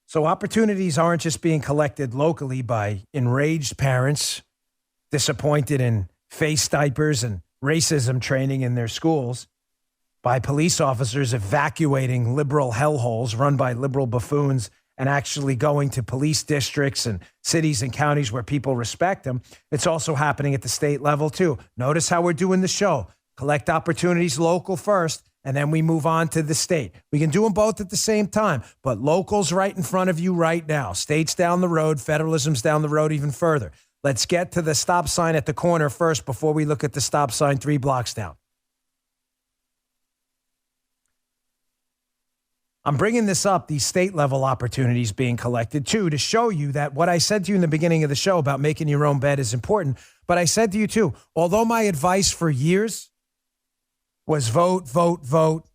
So opportunities aren't just being collected locally by enraged parents disappointed in face diapers and racism training in their schools, by police officers evacuating liberal hellholes run by liberal buffoons and actually going to police districts and cities and counties where people respect them. It's also happening at the state level, too. Notice how we're doing the show. Collect opportunities local first, and then we move on to the state. We can do them both at the same time, but local's right in front of you right now. State's down the road. Federalism's down the road even further. Let's get to the stop sign at the corner first before we look at the stop sign 3 blocks down. I'm bringing this up, these state-level opportunities being collected, too, to show you that what I said to you in the beginning of the show about making your own bed is important. But I said to you, too, although my advice for years was vote, vote, vote,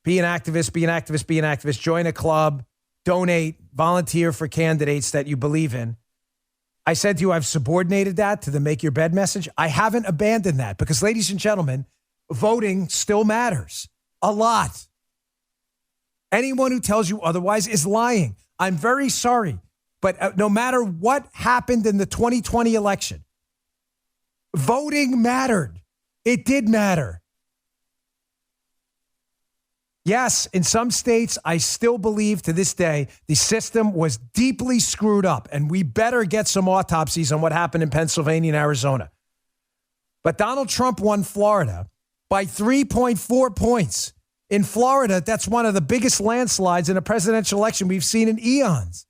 be an activist, be an activist, be an activist, join a club, donate, volunteer for candidates that you believe in, I said to you I've subordinated that to the make your bed message. I haven't abandoned that because, ladies and gentlemen, voting still matters a lot. Anyone who tells you otherwise is lying. I'm very sorry, but no matter what happened in the 2020 election, voting mattered. It did matter. Yes, in some states, I still believe to this day the system was deeply screwed up, and we better get some autopsies on what happened in Pennsylvania and Arizona. But Donald Trump won Florida by 3.4 points. In Florida, that's one of the biggest landslides in a presidential election we've seen in eons.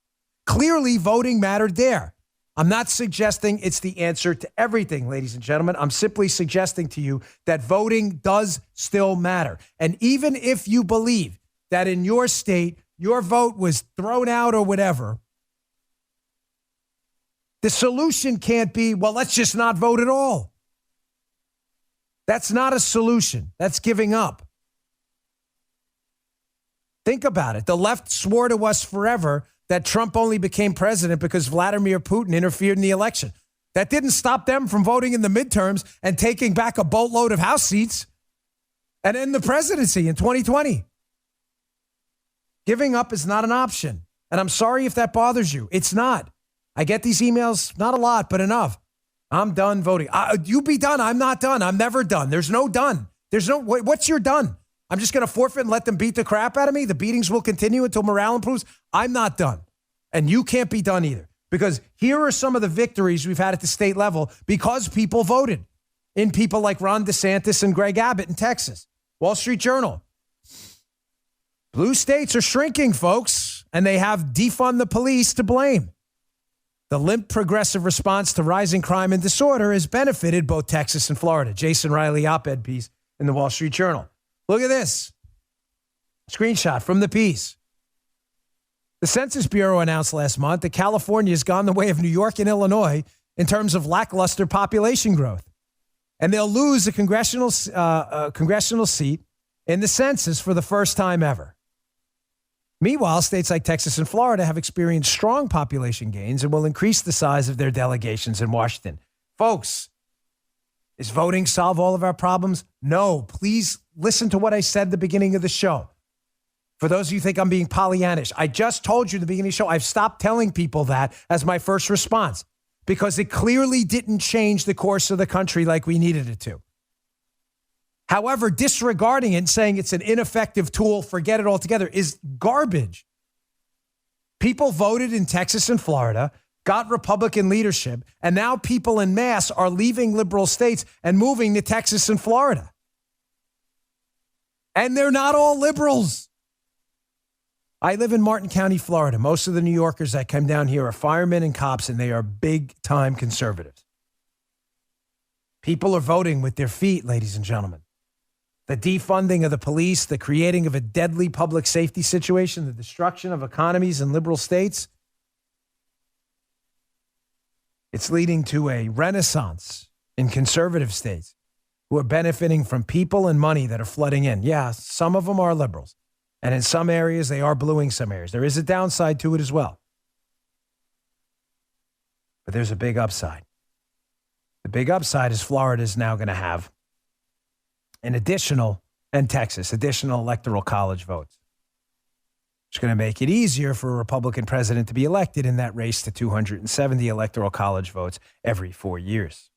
Clearly, voting mattered there. I'm not suggesting it's the answer to everything, ladies and gentlemen. I'm simply suggesting to you that voting does still matter. And even if you believe that in your state, your vote was thrown out or whatever, the solution can't be, well, let's just not vote at all. That's not a solution. That's giving up. Think about it. The left swore to us forever that Trump only became president because Vladimir Putin interfered in the election. That didn't stop them from voting in the midterms and taking back a boatload of House seats and end the presidency in 2020. Giving up is not an option. And I'm sorry if that bothers you. It's not. I get these emails, not a lot, but enough. I'm done voting. You be done. I'm not done. I'm never done. There's no done. There's no, what's your done? I'm just going to forfeit and let them beat the crap out of me? The beatings will continue until morale improves? I'm not done. And you can't be done either. Because here are some of the victories we've had at the state level because people voted. In people like Ron DeSantis and Greg Abbott in Texas. Wall Street Journal. Blue states are shrinking, folks, and they have defund the police to blame. The limp progressive response to rising crime and disorder has benefited both Texas and Florida. Jason Riley op-ed piece in the Wall Street Journal. Look at this. Screenshot from the piece. The Census Bureau announced last month that California has gone the way of New York and Illinois in terms of lackluster population growth. And they'll lose a congressional seat in the census for the first time ever. Meanwhile, states like Texas and Florida have experienced strong population gains and will increase the size of their delegations in Washington. Folks, is voting solve all of our problems? No. Please listen to what I said at the beginning of the show. For those of you who think I'm being Pollyannish, I just told you at the beginning of the show, I've stopped telling people that as my first response because it clearly didn't change the course of the country like we needed it to. However, disregarding it and saying it's an ineffective tool, forget it altogether, is garbage. People voted in Texas and Florida, got Republican leadership, and now people en masse are leaving liberal states and moving to Texas and Florida. And they're not all liberals. I live in Martin County, Florida. Most of the New Yorkers that come down here are firemen and cops, and they are big-time conservatives. People are voting with their feet, ladies and gentlemen. The defunding of the police, the creating of a deadly public safety situation, the destruction of economies in liberal states, it's leading to a renaissance in conservative states who are benefiting from people and money that are flooding in. Yeah, some of them are liberals. And in some areas, they are bluing some areas. There is a downside to it as well. But there's a big upside. The big upside is Florida is now going to have an additional, and Texas, additional electoral college votes. It's going to make it easier for a Republican president to be elected in that race to 270 electoral college votes every 4 years.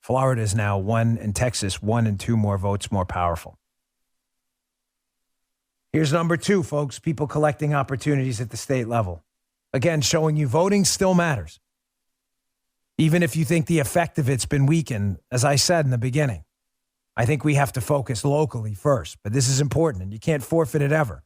Florida is now 1 and Texas 1 and 2 more votes more powerful. Here's number 2, folks, people collecting opportunities at the state level. Again, showing you voting still matters. Even if you think the effect of it's been weakened, as I said in the beginning, I think we have to focus locally first. But this is important, and you can't forfeit it ever.